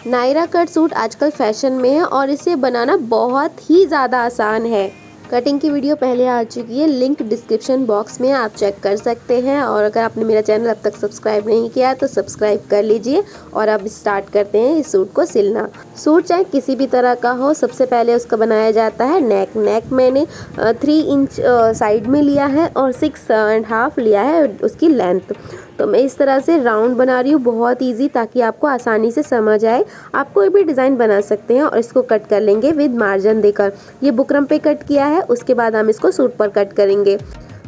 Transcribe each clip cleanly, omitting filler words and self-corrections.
Naira cut suit आजकल fashion में है और इसे बनाना बहुत ही ज़्यादा आसान है। कटिंग की वीडियो पहले आ चुकी है, लिंक डिस्क्रिप्शन बॉक्स में आप चेक कर सकते हैं। और अगर आपने मेरा चैनल अब तक सब्सक्राइब नहीं किया है तो सब्सक्राइब कर लीजिए। और अब स्टार्ट करते हैं इस सूट को सिलना। सूट चाहे किसी भी तरह का हो, सबसे पहले उसका बनाया जाता है नेक। नेक मैंने 3 इंच साइड में लिया है और 6.5 लिया है उसकी लेंथ। तो मैं इस तरह से राउंड बना रही हूँ, बहुत इजी, ताकि आपको आसानी से समझ आए। आप कोई भी डिज़ाइन बना सकते हैं और इसको कट कर लेंगे विद मार्जिन देकर। ये बुकरम पे कट किया है, उसके बाद हम इसको सूट पर कट करेंगे।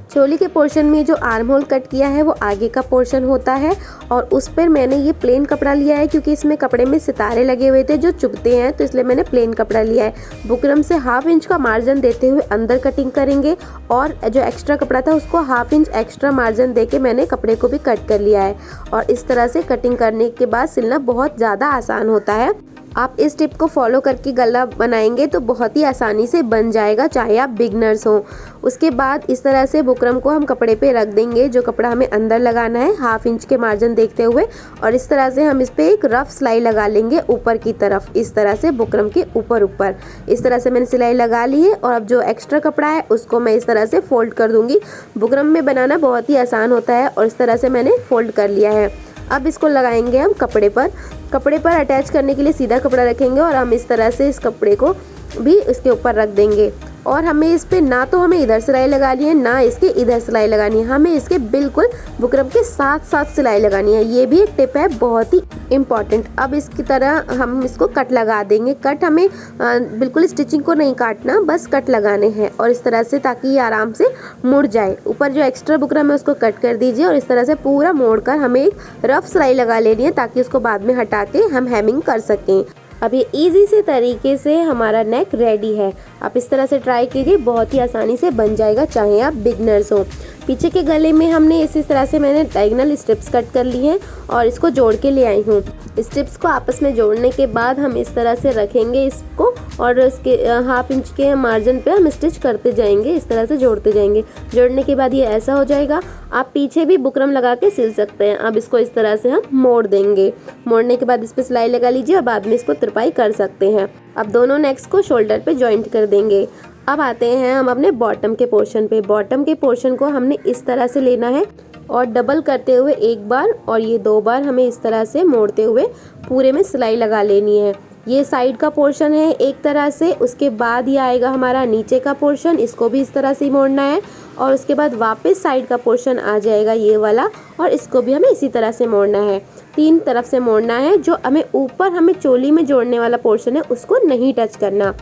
चोली के पोर्शन में जो आर्म होल कट किया है वो आगे का पोर्शन होता है और उस पर मैंने ये प्लेन कपड़ा लिया है, क्योंकि इसमें कपड़े में सितारे लगे हुए थे जो चुभते हैं, तो इसलिए मैंने प्लेन कपड़ा लिया है। बुकरम से 1/2 इंच का मार्जिन देते हुए अंदर कटिंग करेंगे और जो एक्स्ट्रा कपड़ा था उसको 1/2 इंच एक्स्ट्रा मार्जिन देके मैंने कपड़े को भी कट कर लिया है। और इस तरह से कटिंग करने के बाद सिलना बहुत ज़्यादा आसान होता है। आप इस टिप को फॉलो करके गला बनाएंगे तो बहुत ही आसानी से बन जाएगा, चाहे आप बिगनर्स हो। उसके बाद इस तरह से बुकरम को हम कपड़े पे रख देंगे, जो कपड़ा हमें अंदर लगाना है 1/2 इंच के मार्जिन देखते हुए। और इस तरह से हम इस पे एक रफ सिलाई लगा लेंगे ऊपर की तरफ, इस तरह से बुकरम के ऊपर। इस तरह से मैंने सिलाई लगा ली है और अब जो एक्स्ट्रा कपड़ा है उसको मैं इस तरह से फोल्ड कर दूंगी। बुकरम में बनाना बहुत ही आसान होता है और इस तरह से मैंने फोल्ड कर लिया है। अब इसको लगाएंगे हम कपड़े पर। कपड़े पर अटैच करने के लिए सीधा कपड़ा रखेंगे और हम इस तरह से इस कपड़े को भी इसके ऊपर रख देंगे। और हमें इस पे ना तो हमें इधर सिलाई लगानी है ना इसके इधर सिलाई लगानी है, हमें इसके बिल्कुल बुकरम के साथ साथ सिलाई लगानी है। ये भी एक टिप है बहुत ही इम्पॉर्टेंट। अब इसकी तरह हम इसको कट लगा देंगे। कट हमें बिल्कुल स्टिचिंग को नहीं काटना, बस कट लगाने हैं और इस तरह से, ताकि ये आराम से मुड़ जाए। ऊपर जो एक्स्ट्रा बुकरम है उसको कट कर दीजिए और इस तरह से पूरा मोड़ कर हमें एक रफ सिलाई लगा लेनी है, ताकि उसको बाद में हटा के हम हेमिंग कर सकें। अब ये इजी से तरीके से हमारा नेक रेडी है। आप इस तरह से ट्राई कीजिए, बहुत ही आसानी से बन जाएगा, चाहे आप बिगनर्स हो। पीछे के गले में हमने इसी तरह से मैंने डायगोनल स्ट्रिप्स कट कर ली हैं और इसको जोड़ के ले आई हूँ। स्ट्रिप्स को आपस में जोड़ने के बाद हम इस तरह से रखेंगे इसको और इसके 1/2 इंच के मार्जिन पे हम स्टिच करते जाएंगे, इस तरह से जोड़ते जाएंगे। जोड़ने के बाद ये ऐसा हो जाएगा। आप पीछे भी बुकरम लगा के सिल सकते हैं। अब इसको इस तरह से हम मोड़ देंगे। मोड़ने के बाद इस पर सिलाई लगा लीजिए और बाद में इसको तुरपाई कर सकते हैं। अब दोनों नेक्स को शोल्डर पे जॉइंट कर देंगे। अब आते हैं हम अपने बॉटम के पोर्शन पे। बॉटम के पोर्शन को हमने इस तरह से लेना है और डबल करते हुए एक बार और ये 2 बार हमें इस तरह से मोड़ते हुए पूरे में सिलाई लगा लेनी है। ये साइड का पोर्शन है एक तरह से, उसके बाद ये आएगा हमारा नीचे का पोर्शन, इसको भी इस तरह से मोड़ना है और उसके बाद वापस साइड का पोर्शन आ जाएगा ये वाला और इसको भी हमें इसी तरह से मोड़ना है। 3 तरफ से मोड़ना है। जो हमें ऊपर हमें चोली में जोड़ने वाला पोर्शन है उसको नहीं टच करना।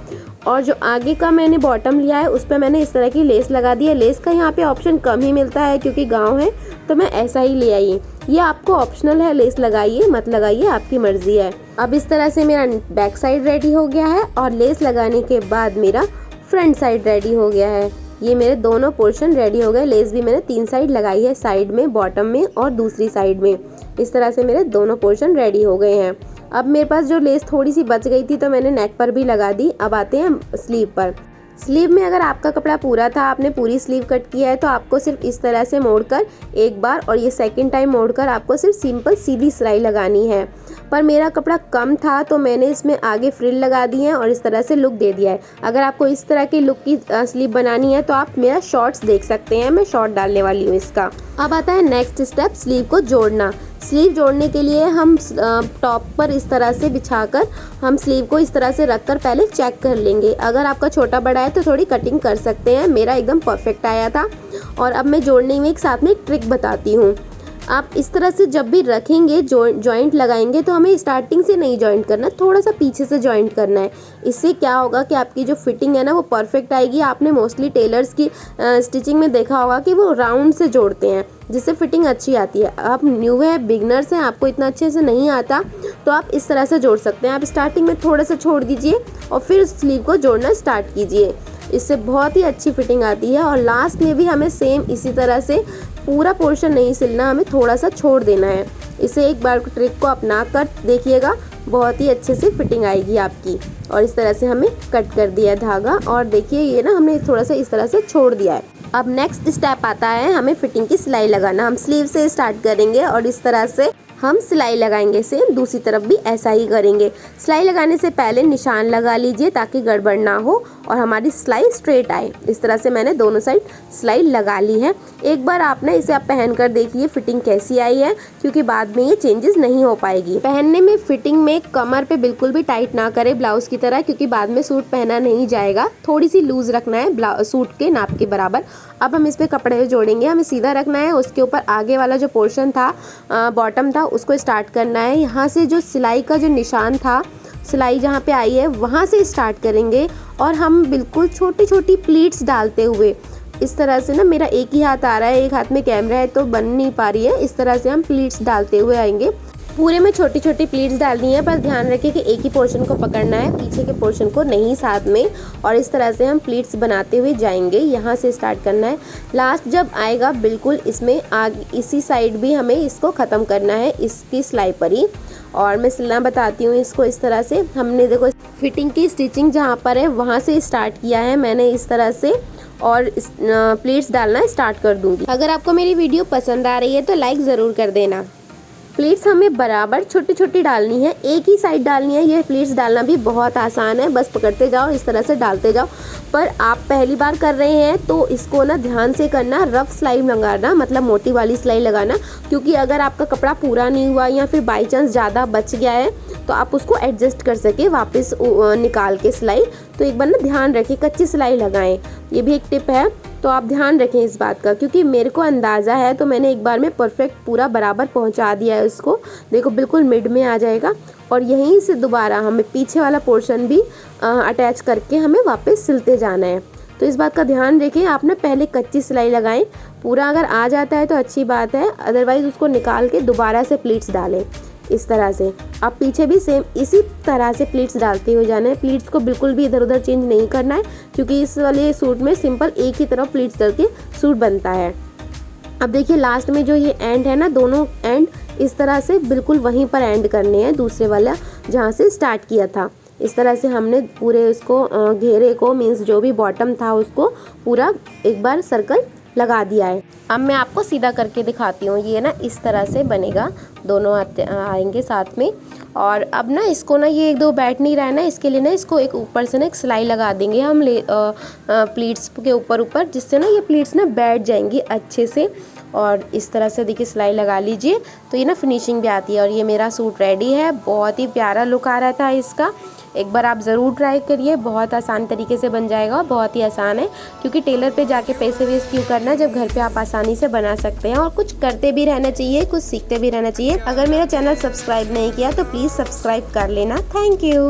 और जो आगे का मैंने बॉटम लिया है उस पर मैंने इस तरह की लेस लगा दी है। लेस का यहाँ पे ऑप्शन कम ही मिलता है क्योंकि गांव है, तो मैं ऐसा ही ले आई। ये आपको ऑप्शनल है, लेस लगाइए मत लगाइए आपकी मर्जी है। अब इस तरह से मेरा बैक साइड रेडी हो गया है और लेस लगाने के बाद मेरा फ्रंट साइड रेडी हो गया है। ये मेरे दोनों पोर्शन रेडी हो गए। लेस भी मैंने 3 साइड लगाई है, साइड में, बॉटम में और दूसरी साइड में। इस तरह से मेरे दोनों पोर्शन रेडी हो गए हैं। अब मेरे पास जो लेस थोड़ी सी बच गई थी तो मैंने नेक पर भी लगा दी। अब आते हैं स्लीव पर। स्लीव में अगर आपका कपड़ा पूरा था, आपने पूरी स्लीव कट किया है, तो आपको सिर्फ इस तरह से मोड़कर एक बार और ये सेकंड टाइम मोड़कर आपको सिर्फ सिंपल सीधी सिलाई लगानी है। पर मेरा कपड़ा कम था तो मैंने इसमें आगे फ्रिल लगा दी है और इस तरह से लुक दे दिया है। अगर आपको इस तरह की लुक की स्लीव बनानी है तो आप मेरा शॉर्ट्स देख सकते हैं, मैं शॉर्ट डालने वाली हूँ इसका। अब आता है नेक्स्ट स्टेप, स्लीव को जोड़ना। स्लीव जोड़ने के लिए हम टॉप पर इस तरह से बिछाकर हम स्लीव को इस तरह से रखकर पहले चेक कर लेंगे। अगर आपका छोटा बड़ा है तो थोड़ी कटिंग कर सकते हैं, मेरा एकदम परफेक्ट आया था। और अब मैं जोड़ने में एक साथ में एक ट्रिक बताती हूँ। आप इस तरह से जब भी रखेंगे, जॉइंट लगाएंगे, तो हमें स्टार्टिंग से नहीं जॉइंट करना, थोड़ा सा पीछे से जॉइंट करना है। इससे क्या होगा कि आपकी जो फिटिंग है ना वो परफेक्ट आएगी। आपने मोस्टली टेलर्स की स्टिचिंग में देखा होगा कि वो राउंड से जोड़ते हैं, जिससे फिटिंग अच्छी आती है। आप न्यू हैं, बिगनर्स हैं, आपको इतना अच्छे से नहीं आता, तो आप इस तरह से जोड़ सकते हैं। आप स्टार्टिंग में थोड़ा सा छोड़ दीजिए और फिर स्लीव को जोड़ना स्टार्ट कीजिए, इससे बहुत ही अच्छी फिटिंग आती है। और लास्ट में भी हमें सेम इसी तरह से पूरा पोर्शन नहीं सिलना, हमें थोड़ा सा छोड़ देना है। इसे एक बार ट्रिक को अपना कर देखिएगा, बहुत ही अच्छे से फिटिंग आएगी आपकी। और इस तरह से हमें कट कर दिया है धागा और देखिए ये ना हमने थोड़ा सा इस तरह से छोड़ दिया है। अब नेक्स्ट स्टेप आता है हमें फिटिंग की सिलाई लगाना। हम स्लीव से स्टार्ट करेंगे और इस तरह से हम सिलाई लगाएंगे। सेम दूसरी तरफ भी ऐसा ही करेंगे। सिलाई लगाने से पहले निशान लगा लीजिए ताकि गड़बड़ ना हो और हमारी सिलाई स्ट्रेट आए। इस तरह से मैंने दोनों साइड सिलाई लगा ली है। एक बार आप पहन कर देखिए फिटिंग कैसी आई है, क्योंकि बाद में ये चेंजेस नहीं हो पाएगी। पहनने में फिटिंग में कमर पे बिल्कुल भी टाइट ना करें ब्लाउज की तरह, क्योंकि बाद में सूट पहना नहीं जाएगा। थोड़ी सी लूज रखना है सूट के नाप के बराबर। अब हम इस पे कपड़े जोड़ेंगे। हमें सीधा रखना है, उसके ऊपर आगे वाला जो पोर्शन था बॉटम था उसको स्टार्ट करना है। यहाँ से जो सिलाई का जो निशान था, सिलाई जहाँ पे आई है वहाँ से स्टार्ट करेंगे और हम बिल्कुल छोटी छोटी प्लीट्स डालते हुए इस तरह से मेरा एक ही हाथ आ रहा है, एक हाथ में कैमरा है तो बन नहीं पा रही है। इस तरह से हम प्लीट्स डालते हुए आएंगे। पूरे में छोटी छोटी प्लीट्स डालनी है, पर ध्यान रखिए कि एक ही पोर्शन को पकड़ना है, पीछे के पोर्शन को नहीं साथ में। और इस तरह से हम प्लीट्स बनाते हुए जाएंगे। यहाँ से स्टार्ट करना है, लास्ट जब आएगा बिल्कुल इसमें आगे इसी साइड भी हमें इसको ख़त्म करना है, इसकी सिलाई पर ही। और मैं सिलना बताती हूँ इसको। इस तरह से हमने देखो फिटिंग की स्टिचिंग जहाँ पर है वहाँ से स्टार्ट किया है मैंने इस तरह से, और प्लीट्स डालना स्टार्ट कर दूँगी। अगर आपको मेरी वीडियो पसंद आ रही है तो लाइक ज़रूर कर देना। प्लीट्स हमें बराबर छोटी छोटी डालनी है, एक ही साइड डालनी है। ये प्लीट्स डालना भी बहुत आसान है, बस पकड़ते जाओ, इस तरह से डालते जाओ। पर आप पहली बार कर रहे हैं तो इसको ध्यान से करना, रफ सिलाई लगाना, मतलब मोटी वाली सिलाई लगाना, क्योंकि अगर आपका कपड़ा पूरा नहीं हुआ या फिर बाई चांस ज़्यादा बच गया है तो आप उसको एडजस्ट कर सके वापस निकाल के सिलाई। तो एक बार ध्यान रखें, कच्ची सिलाई लगाएं, ये भी एक टिप है। तो आप ध्यान रखें इस बात का, क्योंकि मेरे को अंदाज़ा है तो मैंने एक बार में परफेक्ट पूरा बराबर पहुंचा दिया है उसको। देखो बिल्कुल मिड में आ जाएगा और यहीं से दोबारा हमें पीछे वाला पोर्शन भी अटैच करके हमें वापस सिलते जाना है। तो इस बात का ध्यान रखें, आप पहले कच्ची सिलाई लगाएं। पूरा अगर आ जाता है तो अच्छी बात है, अदरवाइज़ उसको निकाल के दोबारा से प्लीट्स डालें। इस तरह से आप पीछे भी सेम इसी तरह से प्लीट्स डालते हुए जाना है। प्लीट्स को बिल्कुल भी इधर उधर चेंज नहीं करना है, क्योंकि इस वाले सूट में सिंपल एक ही तरफ प्लीट्स डल के सूट बनता है। अब देखिए लास्ट में जो ये एंड है दोनों एंड इस तरह से बिल्कुल वहीं पर एंड करने हैं, दूसरे वाला जहाँ से स्टार्ट किया था। इस तरह से हमने पूरे उसको घेरे को मीन्स जो भी बॉटम था उसको पूरा एक बार सर्कल लगा दिया है। अब मैं आपको सीधा करके दिखाती हूँ। ये इस तरह से बनेगा, दोनों आएंगे साथ में। और अब इसको ये एक दो बैठ नहीं रहा है इसके लिए इसको एक ऊपर से एक सिलाई लगा देंगे हम प्लीट्स के ऊपर, जिससे ये प्लीट्स बैठ जाएंगी अच्छे से। और इस तरह से देखिए सिलाई लगा लीजिए तो ये फिनिशिंग भी आती है। और ये मेरा सूट रेडी है, बहुत ही प्यारा लुक आ रहा था इसका। एक बार आप ज़रूर ट्राई करिए, बहुत आसान तरीके से बन जाएगा। बहुत ही आसान है, क्योंकि टेलर पे जाके पैसे वेस्ट क्यों करना जब घर पे आप आसानी से बना सकते हैं। और कुछ करते भी रहना चाहिए, कुछ सीखते भी रहना चाहिए। अगर मेरा चैनल सब्सक्राइब नहीं किया तो प्लीज़ सब्सक्राइब कर लेना। Thank you.